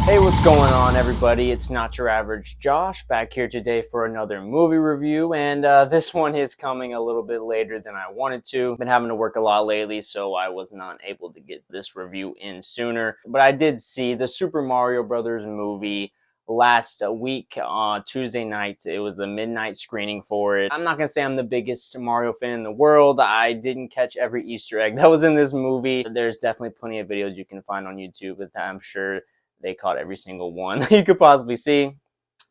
Hey, what's going on, everybody? It's Not Your Average Josh back here today for another movie review, and this one is coming a little bit later than I wanted to. Been having to work a lot lately, so I was not able to get this review in sooner. But I did see the Super Mario Brothers movie last week on Tuesday night. It was a midnight screening for it. I'm not gonna say I'm the biggest Mario fan in the world. I didn't catch every Easter egg that was in this movie. There's definitely plenty of videos you can find on YouTube, but I'm sure they caught every single one that you could possibly see.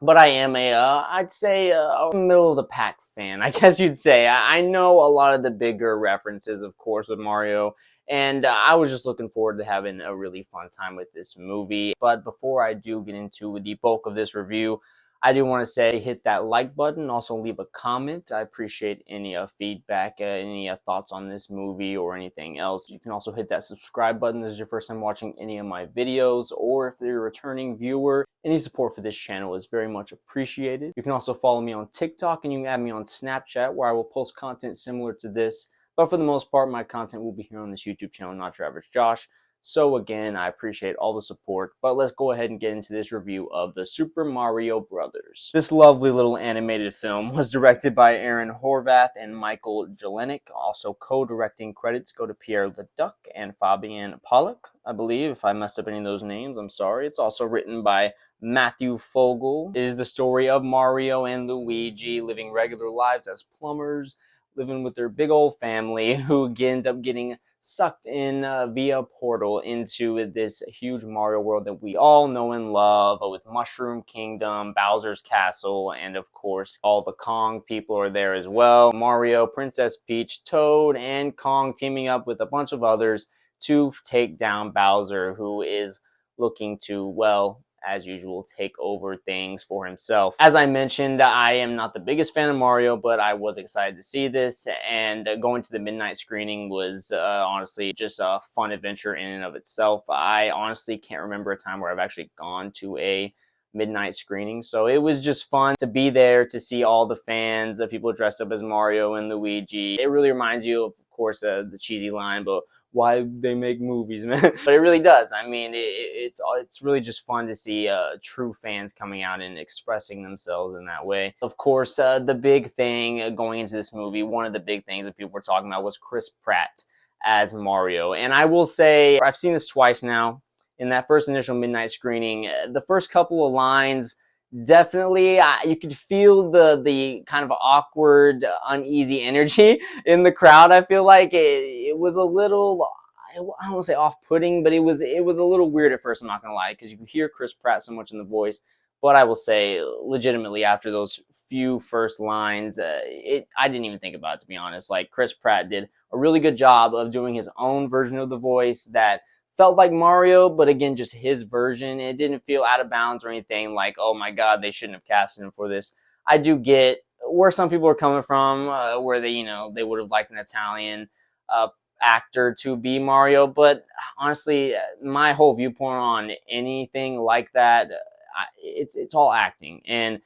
But I am I'd say, a middle of the pack fan, I guess you'd say. I know a lot of the bigger references, of course, with Mario, and I was just looking forward to having a really fun time with this movie. But before I do get into the bulk of this review, I do want to say hit that like button, also leave a comment. I appreciate any feedback, any thoughts on this movie or anything else. You can also hit that subscribe button if this is your first time watching any of my videos, or if you're a returning viewer, any support for this channel is very much appreciated. You can also follow me on TikTok, and you can add me on Snapchat, where I will post content similar to this. But for the most part, my content will be here on this YouTube channel, Not Your Average Josh. So again, I appreciate all the support, but let's go ahead and get into this review of the Super Mario Brothers. This lovely little animated film was directed by Aaron Horvath and Michael Jelenic. Also co-directing credits go to Pierre Leduc and Fabian Pollock, I believe. If I messed up any of those names, I'm sorry. It's also written by Matthew Fogel. It is the story of Mario and Luigi living regular lives as plumbers, living with their big old family who end up getting sucked in via portal into this huge Mario world that we all know and love, with Mushroom Kingdom, Bowser's Castle, and of course all the Kong people are there as well. Mario, Princess Peach, Toad, and Kong teaming up with a bunch of others to take down Bowser, who is looking to, well, as usual, take over things for himself. As I mentioned, I am not the biggest fan of Mario, but I was excited to see this, and going to the midnight screening was honestly just a fun adventure in and of itself. I honestly can't remember a time where I've actually gone to a midnight screening, so it was just fun to be there, to see all the fans, people dressed up as Mario and Luigi. It really reminds you of course, the cheesy line, but why they make movies, man. But it really does. I mean, it's really just fun to see true fans coming out and expressing themselves in that way. Of course, the big thing going into this movie, one of the big things that people were talking about was Chris Pratt as Mario. And I will say, I've seen this twice now. In that first initial midnight screening, the first couple of lines, definitely you could feel the kind of awkward, uneasy energy in the crowd. I feel like it was a little, I don't want to say off-putting, but it was a little weird at first, I'm not gonna lie, because you could hear Chris Pratt so much in the voice. But I will say, legitimately, after those few first lines, I didn't even think about it, to be honest. Like, Chris Pratt did a really good job of doing his own version of the voice that felt like Mario, but again, just his version. It didn't feel out of bounds or anything like, oh my god, they shouldn't have casted him for this. I do get where some people are coming from, where they would have liked an Italian actor to be Mario, but honestly, my whole viewpoint on anything like that, it's all acting. And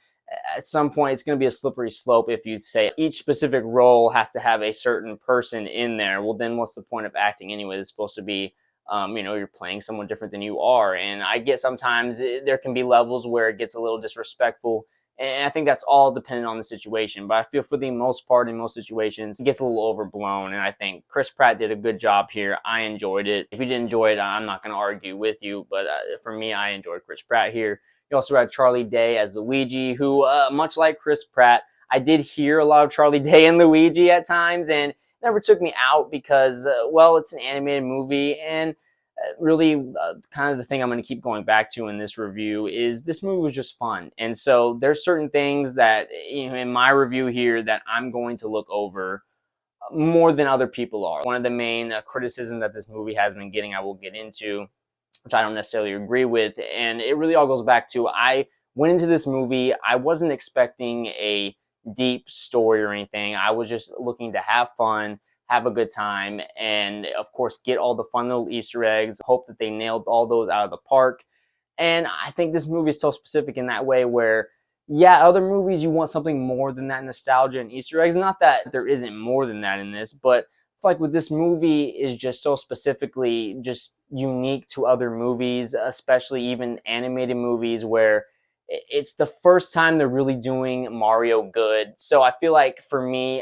at some point, it's going to be a slippery slope if you say each specific role has to have a certain person in there. Well, then what's the point of acting anyway? It's supposed to be you're playing someone different than you are. And I get sometimes there can be levels where it gets a little disrespectful. And I think that's all dependent on the situation. But I feel for the most part, in most situations, it gets a little overblown. And I think Chris Pratt did a good job here. I enjoyed it. If you didn't enjoy it, I'm not going to argue with you. But for me, I enjoyed Chris Pratt here. You also had Charlie Day as Luigi, who, much like Chris Pratt, I did hear a lot of Charlie Day and Luigi at times. And never took me out because, well, it's an animated movie, and really kind of the thing I'm going to keep going back to in this review is this movie was just fun. And so there's certain things that, in my review here, that I'm going to look over more than other people are. One of the main criticisms that this movie has been getting, I will get into, which I don't necessarily agree with, and it really all goes back to, I went into this movie, I wasn't expecting a deep story or anything. I was just looking to have fun, have a good time, and of course get all the fun little Easter eggs. Hope that they nailed all those out of the park. And I think this movie is so specific in that way where, yeah, other movies you want something more than that nostalgia and Easter eggs. Not that there isn't more than that in this, but feel like with this movie is just so specifically just unique to other movies, especially even animated movies, where it's the first time they're really doing Mario good. So I feel like for me,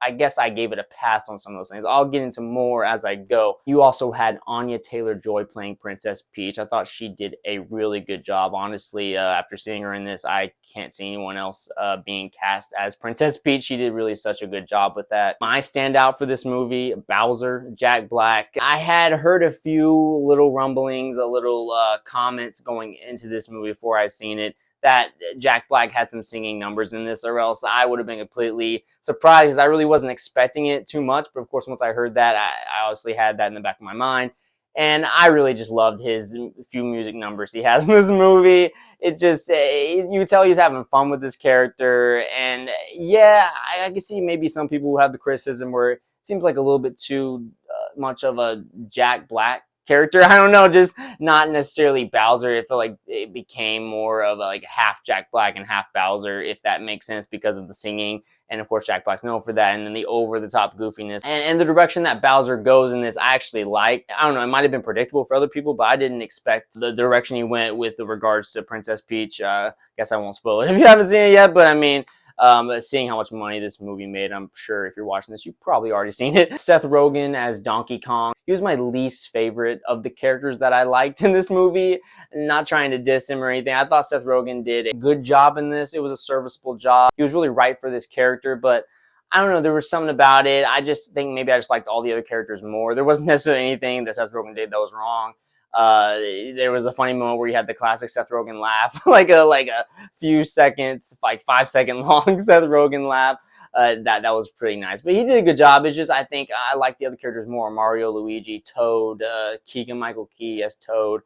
I guess I gave it a pass on some of those things. I'll get into more as I go. You also had Anya Taylor-Joy playing Princess Peach. I thought she did a really good job. Honestly, after seeing her in this, I can't see anyone else being cast as Princess Peach. She did really such a good job with that. My standout for this movie, Bowser, Jack Black. I had heard a few little rumblings, a little comments going into this movie before I seen it, that Jack Black had some singing numbers in this, or else I would have been completely surprised, because I really wasn't expecting it too much. But of course, once I heard that, I obviously had that in the back of my mind. And I really just loved his few music numbers he has in this movie. It just, you can tell he's having fun with this character. And yeah, I can see maybe some people who have the criticism where it seems like a little bit too much of a Jack Black character. I don't know, just not necessarily Bowser. It felt like it became more of a, like, half Jack Black and half Bowser, if that makes sense, because of the singing. And of course, Jack Black's known for that. And then the over-the-top goofiness. And the direction that Bowser goes in this, I actually liked. I don't know, it might have been predictable for other people, but I didn't expect the direction he went with regards to Princess Peach. Guess I won't spoil it if you haven't seen it yet, but I mean, seeing how much money this movie made, I'm sure if you're watching this, you've probably already seen it. Seth Rogen as Donkey Kong. He was my least favorite of the characters that I liked in this movie. Not trying to diss him or anything. I thought Seth Rogen did a good job in this. It was a serviceable job. He was really right for this character, but I don't know, there was something about it. I just think maybe I just liked all the other characters more. There wasn't necessarily anything that Seth Rogen did that was wrong. There was a funny moment where you had the classic Seth Rogen laugh, like a few seconds, like 5 second long Seth Rogen laugh. That was pretty nice, but he did a good job. It's just, I think I like the other characters more: Mario, Luigi, Toad, Keegan-Michael Key as Toad.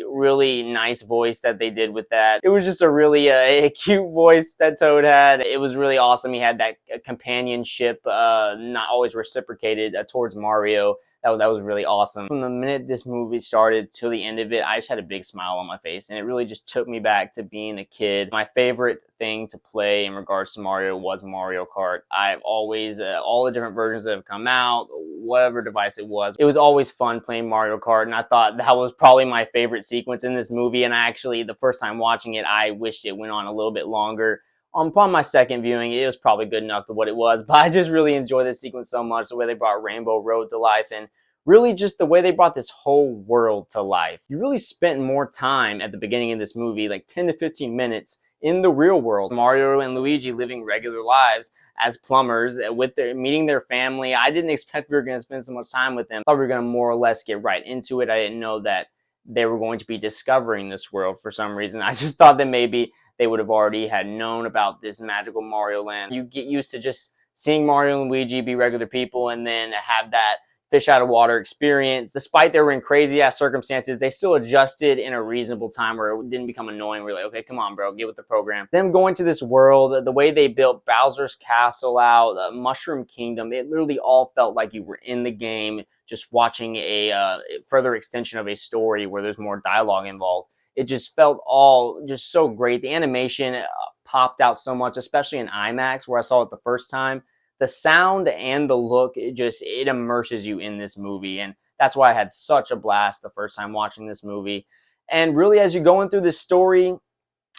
Really nice voice that they did with that. It was just a really cute voice that Toad had. It was really awesome. He had that companionship, not always reciprocated, towards Mario. That was really awesome. From the minute this movie started to the end of it, I just had a big smile on my face, and it really just took me back to being a kid. My favorite thing to play in regards to Mario was Mario Kart. I've always, all the different versions that have come out, whatever device it was always fun playing Mario Kart, and I thought that was probably my favorite sequence in this movie. And I actually, the first time watching it, I wished it went on a little bit longer. Upon my second viewing, it was probably good enough to what it was, but I just really enjoyed this sequence so much, the way they brought Rainbow Road to life, and really just the way they brought this whole world to life. You really spent more time at the beginning of this movie, like 10 to 15 minutes, in the real world. Mario and Luigi living regular lives as plumbers, with meeting their family. I didn't expect we were going to spend so much time with them. I thought we were going to more or less get right into it. I didn't know that they were going to be discovering this world for some reason. I just thought that maybe they would have already had known about this magical Mario land. You get used to just seeing Mario and Luigi be regular people, and then have that fish out of water experience. Despite they were in crazy ass circumstances, they still adjusted in a reasonable time where it didn't become annoying. We're like, okay, come on, bro, get with the program. Them going to this world, the way they built Bowser's Castle out, Mushroom Kingdom, it literally all felt like you were in the game, just watching a further extension of a story where there's more dialogue involved. It just felt all just so great. The animation popped out so much, especially in IMAX where I saw it the first time. The sound and the look, it immerses you in this movie. And that's why I had such a blast the first time watching this movie. And really, as you're going through this story,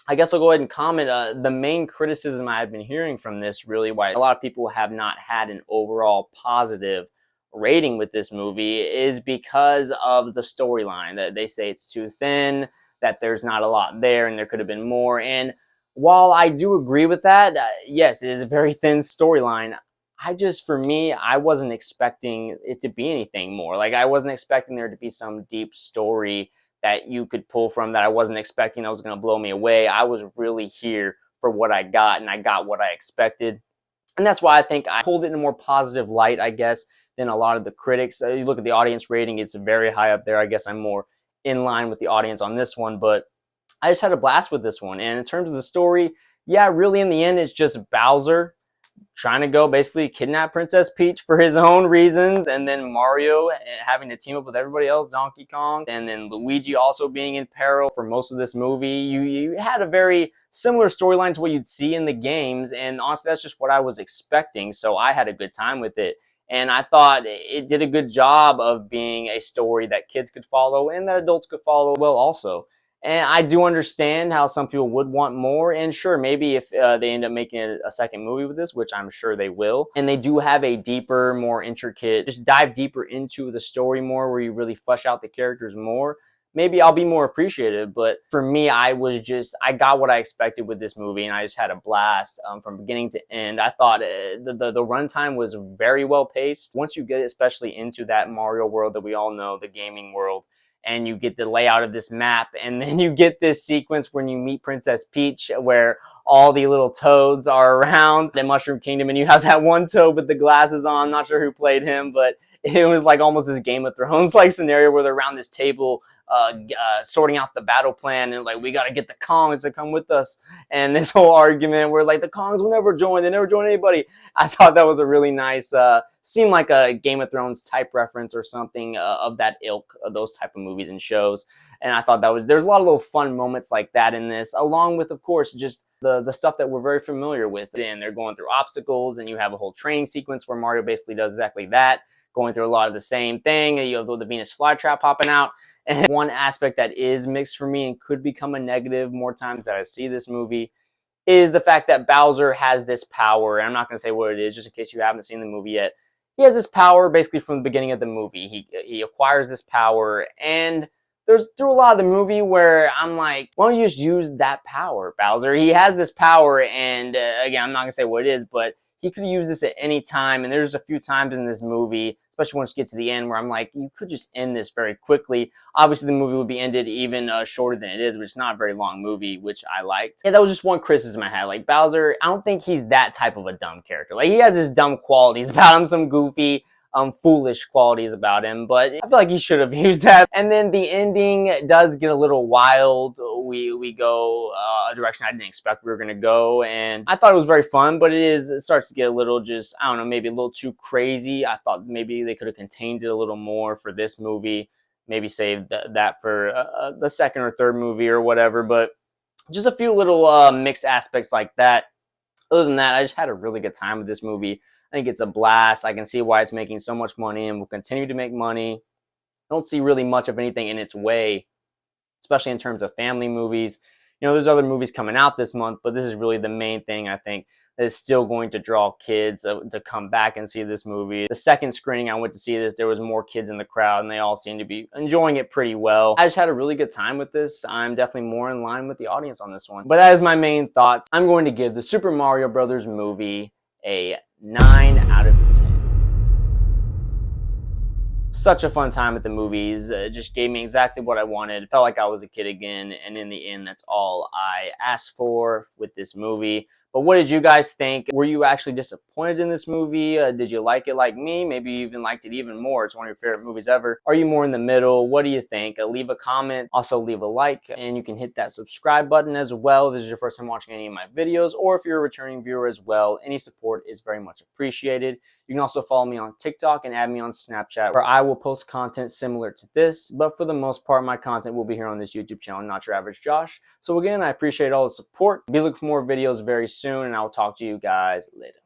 I guess I'll go ahead and comment. The main criticism I've been hearing from this, really why a lot of people have not had an overall positive rating with this movie, is because of the storyline. That they say it's too thin, that there's not a lot there, and there could have been more. And while I do agree with that, yes, it is a very thin storyline. For me, I wasn't expecting it to be anything more. Like, I wasn't expecting there to be some deep story that you could pull from, that I wasn't expecting that was going to blow me away. I was really here for what I got, and I got what I expected. And that's why I think I pulled it in a more positive light, I guess, than a lot of the critics. You look at the audience rating, it's very high up there. I guess I'm more in line with the audience on this one, but I just had a blast with this one. And in terms of the story, yeah, really in the end, it's just Bowser trying to go basically kidnap Princess Peach for his own reasons, and then Mario having to team up with everybody else, Donkey Kong, and then Luigi also being in peril for most of this movie. You had a very similar storyline to what you'd see in the games, and honestly, that's just what I was expecting, so I had a good time with it. And I thought it did a good job of being a story that kids could follow and that adults could follow well also. And I do understand how some people would want more. And sure, maybe if they end up making a second movie with this, which I'm sure they will, and they do have a deeper, more intricate, just dive deeper into the story more, where you really flesh out the characters more, maybe I'll be more appreciative. But for me, I got what I expected with this movie, and I just had a blast from beginning to end. I thought the runtime was very well paced. Once you get especially into that Mario world that we all know, the gaming world, and you get the layout of this map, and then you get this sequence when you meet Princess Peach, where all the little toads are around the Mushroom Kingdom, and you have that one toad with the glasses on. Not sure who played him, but it was like almost this Game of Thrones like scenario where they're around this table sorting out the battle plan, and like, we got to get the Kongs to come with us, and this whole argument where like the Kongs will never join, they never join anybody. I thought that was a really nice seemed like a Game of Thrones type reference or something of that ilk, of those type of movies and shows. And I thought there's a lot of little fun moments like that in this, along with, of course, just the stuff that we're very familiar with. And they're going through obstacles, and you have a whole training sequence where Mario basically does exactly that, going through a lot of the same thing. You have the Venus flytrap popping out. And one aspect that is mixed for me and could become a negative more times that I see this movie is the fact that Bowser has this power. And I'm not going to say what it is, just in case you haven't seen the movie yet. He has this power basically from the beginning of the movie. He acquires this power, and there's through a lot of the movie where I'm like, why don't you just use that power, Bowser? He has this power, and again, I'm not gonna say what it is, but he could use this at any time. And there's a few times in this movie, especially once you get to the end, where I'm like, you could just end this very quickly. Obviously, the movie would be ended even shorter than it is, which is not a very long movie, which I liked. Yeah, that was just one criticism I had. Like, Bowser, I don't think he's that type of a dumb character. Like, he has his dumb qualities about him, some goofy, foolish qualities about him, but I feel like he should have used that. And then the ending does get a little wild. We go a direction I didn't expect we were gonna go, and I thought it was very fun, but it starts to get a little, just, I don't know, maybe a little too crazy. I thought maybe they could have contained it a little more for this movie, maybe save that for the second or third movie or whatever. But just a few little mixed aspects like that. Other than that, I just had a really good time with this movie. I think it's a blast. I can see why it's making so much money and will continue to make money. I don't see really much of anything in its way, especially in terms of family movies. You know, there's other movies coming out this month, but this is really the main thing, I think, that is still going to draw kids to come back and see this movie. The second screening I went to see this, there was more kids in the crowd, and they all seemed to be enjoying it pretty well. I just had a really good time with this. I'm definitely more in line with the audience on this one. But that is my main thoughts. I'm going to give the Super Mario Brothers movie a 9 out of 10. Such a fun time at the movies. Just gave me exactly what I wanted. Felt like I was a kid again, and in the end, that's all I asked for with this movie. But what did you guys think? Were you actually disappointed in this movie? Did you like it like me? Maybe you even liked it even more. It's one of your favorite movies ever. Are you more in the middle? What do you think? Leave a comment. Also, leave a like. And you can hit that subscribe button as well. If this is your first time watching any of my videos, or if you're a returning viewer as well, any support is very much appreciated. You can also follow me on TikTok and add me on Snapchat, where I will post content similar to this. But for the most part, my content will be here on this YouTube channel, Not Your Average Josh. So again, I appreciate all the support. Be looking for more videos very soon, and I will talk to you guys later.